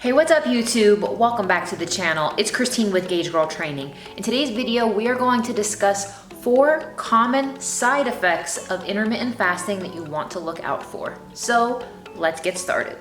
Hey, what's up YouTube? Welcome back to the channel. It's Christine with gaugegirltraining. In today's video, we are going to discuss 4 common side effects of intermittent fasting that you want to look out for. So let's get started.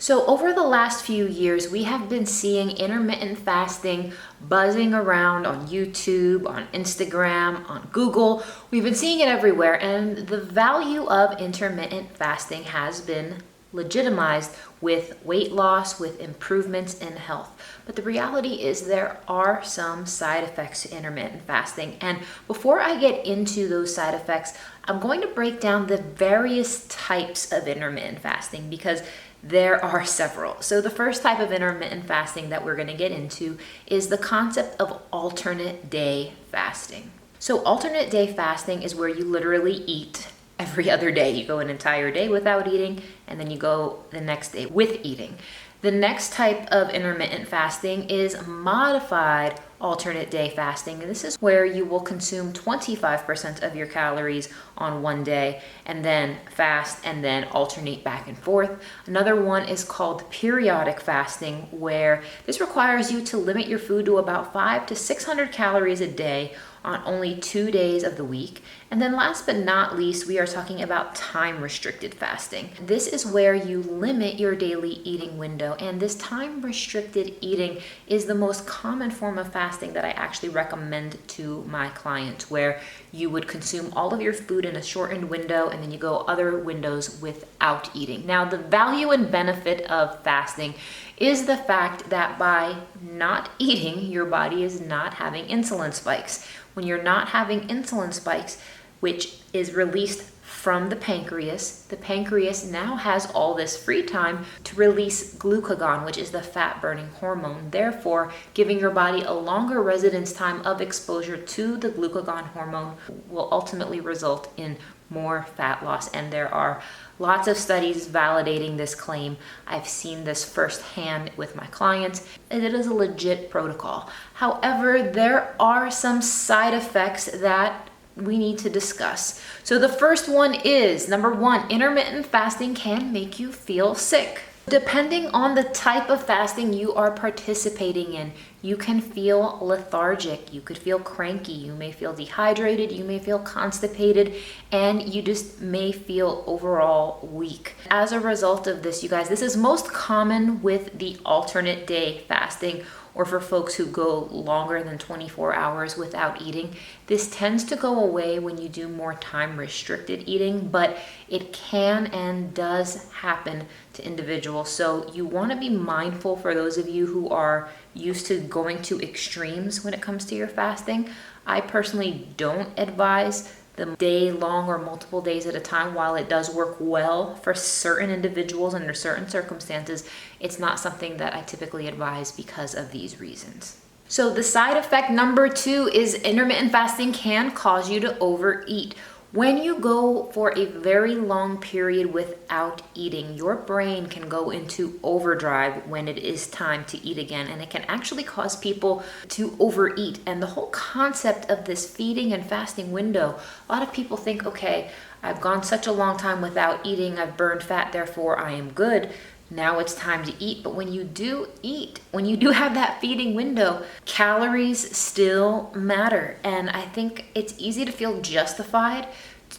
So over the last few years, we have been seeing intermittent fasting buzzing around on YouTube, on Instagram, on Google. We've been seeing it everywhere, and the value of intermittent fasting has been legitimized with weight loss, with improvements in health. But the reality is there are some side effects to intermittent fasting. And before I get into those side effects, I'm going to break down the various types of intermittent fasting because there are several. So the first type of intermittent fasting that we're going to get into is the concept of alternate day fasting. So alternate day fasting is where you literally eat every other day. You go an entire day without eating, and then you go the next day with eating. The next type of intermittent fasting is modified alternate day fasting. And this is where you will consume 25% of your calories on one day and then fast and then alternate back and forth. Another one is called periodic fasting, where this requires you to limit your food to about 500 to 600 calories a day on only 2 days of the week. And then last but not least, we are talking about time restricted fasting. This is where you limit your daily eating window. And this time restricted eating is the most common form of fasting that I actually recommend to my clients, where you would consume all of your food in a shortened window and then you go other windows without eating. Now, the value and benefit of fasting is the fact that by not eating, your body is not having insulin spikes. When you're not having insulin spikes, which is released from the pancreas now has all this free time to release glucagon, which is the fat-burning hormone, therefore giving your body a longer residence time of exposure to the glucagon hormone will ultimately result in more fat loss. And there are lots of studies validating this claim. I've seen this firsthand with my clients, and it is a legit protocol. However, there are some side effects that we need to discuss. So the first one is, number 1, intermittent fasting can make you feel sick. Depending on the type of fasting you are participating in, you can feel lethargic, you could feel cranky, you may feel dehydrated, you may feel constipated, and you just may feel overall weak. As a result of this, you guys, this is most common with the alternate day fasting, or for folks who go longer than 24 hours without eating. This tends to go away when you do more time restricted eating, but it can and does happen to individuals. So you want to be mindful, for those of you who are used to going to extremes when it comes to your fasting. I personally don't advise the day long or multiple days at a time. While it does work well for certain individuals under certain circumstances, it's not something that I typically advise because of these reasons. So the side effect number 2 is intermittent fasting can cause you to overeat. When you go for a very long period without eating, your brain can go into overdrive when it is time to eat again, and it can actually cause people to overeat. And the whole concept of this feeding and fasting window, a lot of people think, okay, I've gone such a long time without eating, I've burned fat, therefore I am good. Now it's time to eat. But when you do eat, when you do have that feeding window, calories still matter. And I think it's easy to feel justified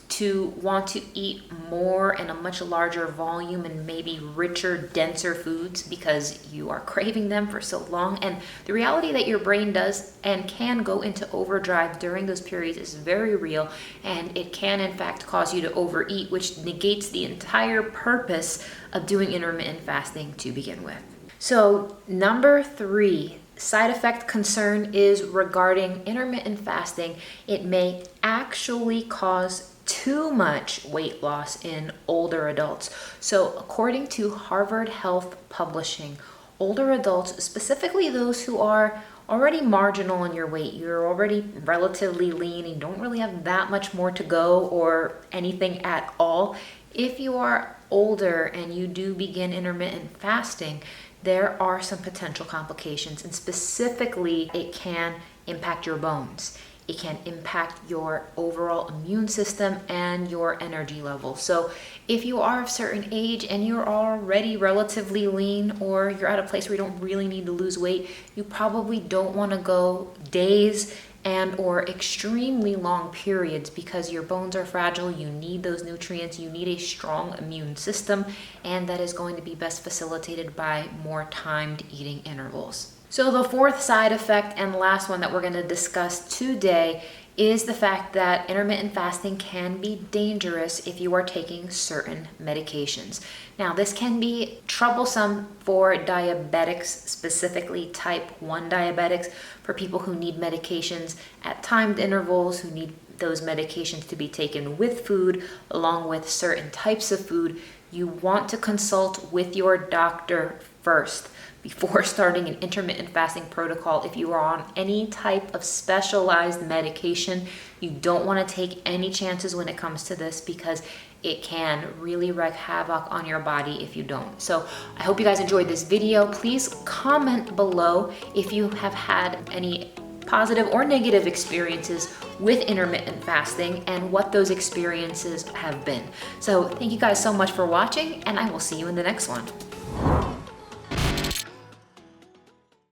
to want to eat more in a much larger volume and maybe richer, denser foods because you are craving them for so long. And the reality that your brain does and can go into overdrive during those periods is very real, and it can in fact cause you to overeat, which negates the entire purpose of doing intermittent fasting to begin with. So number 3 side effect concern is regarding intermittent fasting. It may actually cause too much weight loss in older adults. So according to Harvard Health Publishing, older adults, specifically those who are already marginal in your weight, you're already relatively lean, you don't really have that much more to go or anything at all. If you are older and you do begin intermittent fasting, there are some potential complications, and specifically it can impact your bones. It can impact your overall immune system and your energy level. So if you are of a certain age and you're already relatively lean, or you're at a place where you don't really need to lose weight, you probably don't want to go days and or extremely long periods, because your bones are fragile. You need those nutrients. You need a strong immune system, and that is going to be best facilitated by more timed eating intervals. So the fourth side effect and last one that we're going to discuss today is the fact that intermittent fasting can be dangerous if you are taking certain medications. Now, this can be troublesome for diabetics, specifically type 1 diabetics, for people who need medications at timed intervals, who need those medications to be taken with food, along with certain types of food. You want to consult with your doctor first before starting an intermittent fasting protocol. If you are on any type of specialized medication, you don't want to take any chances when it comes to this, because it can really wreak havoc on your body if you don't. So I hope you guys enjoyed this video. Please comment below if you have had any positive or negative experiences with intermittent fasting and what those experiences have been. So thank you guys so much for watching, and I will see you in the next one.